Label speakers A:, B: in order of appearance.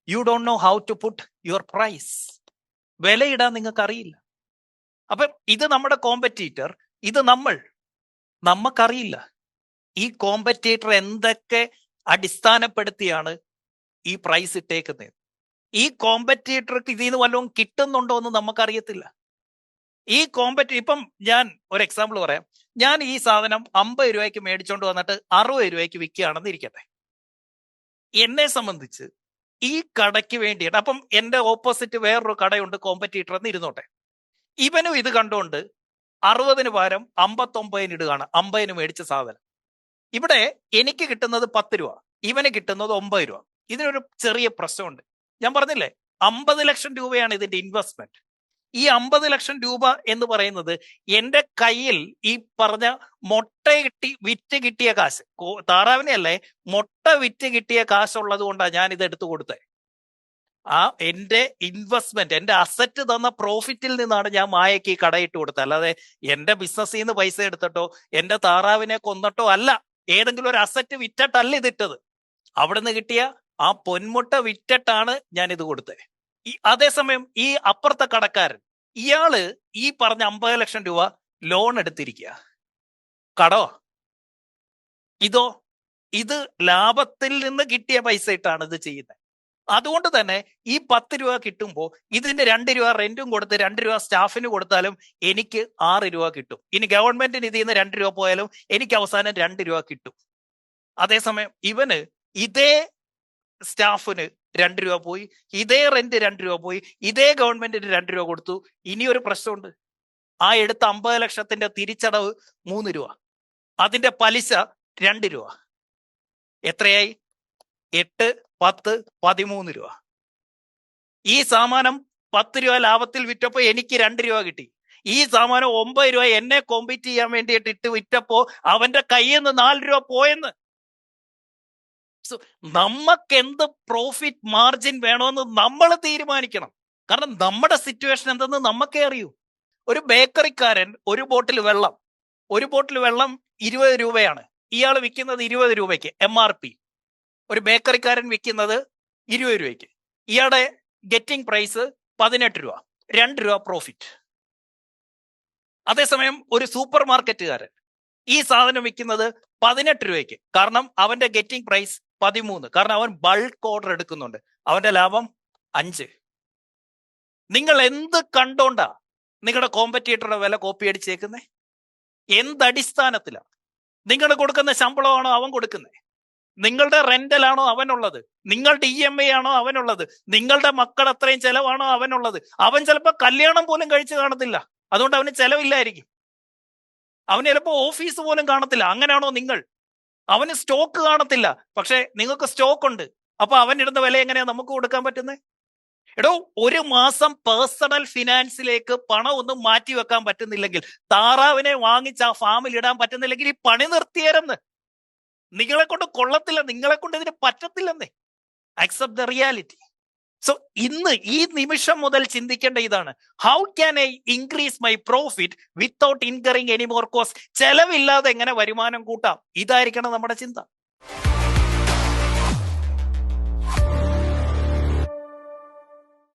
A: U don't know how to put your price. വിലയിടാൻ നിങ്ങൾക്ക് അറിയില്ല. അപ്പം ഇത് നമ്മുടെ കോമ്പറ്റീറ്റർ, ഇത് നമുക്കറിയില്ല ഈ കോമ്പറ്റീറ്റർ എന്തൊക്കെ അടിസ്ഥാനപ്പെടുത്തിയാണ് ഈ പ്രൈസ് ഇട്ടേക്കുന്നത്. ഈ കോമ്പറ്റീറ്റർക്ക് ഇതിൽ നിന്ന് വല്ലതും കിട്ടുന്നുണ്ടോ എന്ന് നമുക്കറിയത്തില്ല. ഈ ഇപ്പം ഞാൻ ഒരു എക്സാമ്പിൾ പറയാം. ഞാൻ ഈ സാധനം 50 രൂപയ്ക്ക് മേടിച്ചോണ്ട് വന്നിട്ട് 60 രൂപയ്ക്ക് വിൽക്കുകയാണെന്ന് ഇരിക്കട്ടെ. എന്നെ സംബന്ധിച്ച് ഈ കടയ്ക്ക് വേണ്ടിയിട്ട്, അപ്പം എന്റെ ഓപ്പോസിറ്റ് വേറൊരു കടയുണ്ട് കോമ്പറ്റീറ്റർ എന്ന് ഇരുന്നോട്ടെ, ഇവനും ഇത് കണ്ടുകൊണ്ട് 60 പകരം 59 ഇടുകയാണ് 50 മേടിച്ച സാധനം. ഇവിടെ എനിക്ക് കിട്ടുന്നത് 10 രൂപ, ഇവന് കിട്ടുന്നത് 9 രൂപ. ഇതിനൊരു ചെറിയ പ്രശ്നമുണ്ട്. ഞാൻ പറഞ്ഞില്ലേ 50 ലക്ഷം രൂപയാണ് ഇതിന്റെ ഇൻവെസ്റ്റ്മെന്റ്. ഈ 50 ലക്ഷം രൂപ എന്ന് പറയുന്നത് എന്റെ കയ്യിൽ ഈ പറഞ്ഞ മുട്ട വിറ്റ് കിട്ടിയ കാശ്, താറാവിനെ അല്ലേ, മുട്ട വിറ്റ് കിട്ടിയ കാശുള്ളത് കൊണ്ടാണ് ഞാൻ ഇത് എടുത്തു കൊടുത്തത്. ആ എന്റെ ഇൻവെസ്റ്റ്മെന്റ്, എന്റെ അസറ്റ് തന്ന പ്രോഫിറ്റിൽ നിന്നാണ് ഞാൻ മായയ്ക്ക് ഈ കടയിട്ട് കൊടുത്തത്. അല്ലാതെ എന്റെ ബിസിനസ്സിൽ നിന്ന് പൈസ എടുത്തിട്ടോ എന്റെ താറാവിനെ കൊന്നിട്ടോ അല്ല, ഏതെങ്കിലും ഒരു അസറ്റ് വിറ്റിട്ടല്ല ഇതിട്ടത്. അവിടെ നിന്ന് കിട്ടിയ ആ പൊന്മുട്ട വിറ്റിട്ടാണ് ഞാൻ ഇത് കൊടുത്തത്. അതേസമയം ഈ അപ്പുറത്തെ കടക്കാരൻ, ഇയാള് ഈ പറഞ്ഞ 50 ലക്ഷം രൂപ ലോൺ എടുത്തിരിക്കുക. കടോ ഇത് ലാഭത്തിൽ നിന്ന് കിട്ടിയ പൈസ ഇട്ടാണ് ഇത് ചെയ്യുന്നത്. അതുകൊണ്ട് തന്നെ ഈ 10 രൂപ കിട്ടുമ്പോൾ ഇതിന്റെ 2 രൂപ റെന്റും കൊടുത്ത് 2 രൂപ സ്റ്റാഫിന് കൊടുത്താലും എനിക്ക് 6 രൂപ കിട്ടും. ഇനി ഗവൺമെന്റിന് ഇതിൽ നിന്ന് 2 രൂപ പോയാലും എനിക്ക് അവസാനം 2 രൂപ കിട്ടും. അതേസമയം ഇവന് ഇതേ സ്റ്റാഫിന് 2 രൂപ പോയി, ഇതേ റെന്റ് 2 രൂപ പോയി, ഇതേ ഗവൺമെന്റിന് 2 രൂപ കൊടുത്തു. ഇനിയൊരു പ്രശ്നമുണ്ട്. ആ എടുത്ത 50 ലക്ഷത്തിന്റെ തിരിച്ചടവ് 3 രൂപ, അതിന്റെ പലിശ 2 രൂപ. എത്രയായി? 8, 10, 13 രൂപ. ഈ സാമാനം 10 രൂപ ലാഭത്തിൽ വിറ്റപ്പോ എനിക്ക് 2 രൂപ കിട്ടി. ഈ സാമാനം 9 രൂപ എന്നെ കോമ്പീറ്റ് ചെയ്യാൻ വേണ്ടിയിട്ട് ഇട്ട് വിറ്റപ്പോ അവന്റെ കയ്യിൽ നിന്ന് 4 രൂപ പോയെന്ന്. നമുക്ക് എന്ത് പ്രോഫിറ്റ് മാർജിൻ വേണമെന്ന് നമ്മൾ തീരുമാനിക്കണം. കാരണം നമ്മുടെ സിറ്റുവേഷൻ എന്തെന്ന് നമുക്കേ അറിയൂ. ഒരു ബേക്കറിക്കാരൻ ഒരു ബോട്ടിൽ വെള്ളം 20 രൂപയാണ്, ഇയാൾ വിൽക്കുന്നത് 20 രൂപയ്ക്ക് MRP. ഒരു ബേക്കറിക്കാരൻ വിൽക്കുന്നത് 20 രൂപയ്ക്ക്, ഇയാളുടെ ഗെറ്റിംഗ് പ്രൈസ് 18 രൂപ, 2 രൂപ പ്രോഫിറ്റ്. അതേസമയം ഒരു സൂപ്പർ മാർക്കറ്റുകാരൻ ഈ സാധനം വിൽക്കുന്നത് 18 രൂപയ്ക്ക്, കാരണം അവന്റെ ഗെറ്റിംഗ് പ്രൈസ് 13, കാരണം അവൻ ബൾക്ക് ഓർഡർ എടുക്കുന്നുണ്ട്, അവന്റെ ലാഭം 5. നിങ്ങൾ എന്ത് കണ്ടോണ്ടാ നിങ്ങളുടെ കോമ്പറ്റീറ്ററുടെ വില കോപ്പി അടിച്ചേക്കുന്നേ? എന്തടിസ്ഥാനത്തിലാണ്? നിങ്ങൾ കൊടുക്കുന്ന ശമ്പളമാണോ അവൻ കൊടുക്കുന്നത്? നിങ്ങളുടെ റെന്റലാണോ അവനുള്ളത്? നിങ്ങളുടെ EMI ആണോ അവനുള്ളത്? നിങ്ങളുടെ മക്കൾ അത്രയും ചെലവാണോ അവനുള്ളത്? അവൻ ചിലപ്പോ കല്യാണം പോലും കഴിച്ചു കാണത്തില്ല, അതുകൊണ്ട് അവന് ചെലവില്ലായിരിക്കും. അവന് ചിലപ്പോ ഓഫീസ് പോലും കാണത്തില്ല. അങ്ങനെയാണോ നിങ്ങൾ? അവന് സ്റ്റോക്ക് കാണത്തില്ല, പക്ഷെ നിങ്ങൾക്ക് സ്റ്റോക്ക് ഉണ്ട്. അപ്പൊ അവൻ ഇടുന്ന വില എങ്ങനെയാ നമുക്ക് കൊടുക്കാൻ പറ്റുന്നത്? എടോ, ഒരു മാസം പേഴ്സണൽ ഫിനാൻസിലേക്ക് പണം ഒന്നും മാറ്റി വെക്കാൻ പറ്റുന്നില്ലെങ്കിൽ, താറാവിനെ വാങ്ങിച്ച് ആ ഫാമിൽ ഇടാൻ പറ്റുന്നില്ലെങ്കിൽ ഈ പണി നിർത്തിയേരെന്ന്. നിങ്ങളെ കൊണ്ട് കൊള്ളത്തില്ല, നിങ്ങളെ കൊണ്ട് ഇതിന് പറ്റത്തില്ലെന്നേ. Accept the reality. സോ ഇന്ന് ഈ നിമിഷം മുതൽ ചിന്തിക്കേണ്ട ഇതാണ്, how can I increase my profit without incurring any more cost? ചെലവില്ലാതെ എങ്ങനെ വരുമാനം കൂട്ടാം? ഇതായിരിക്കണം നമ്മുടെ ചിന്ത.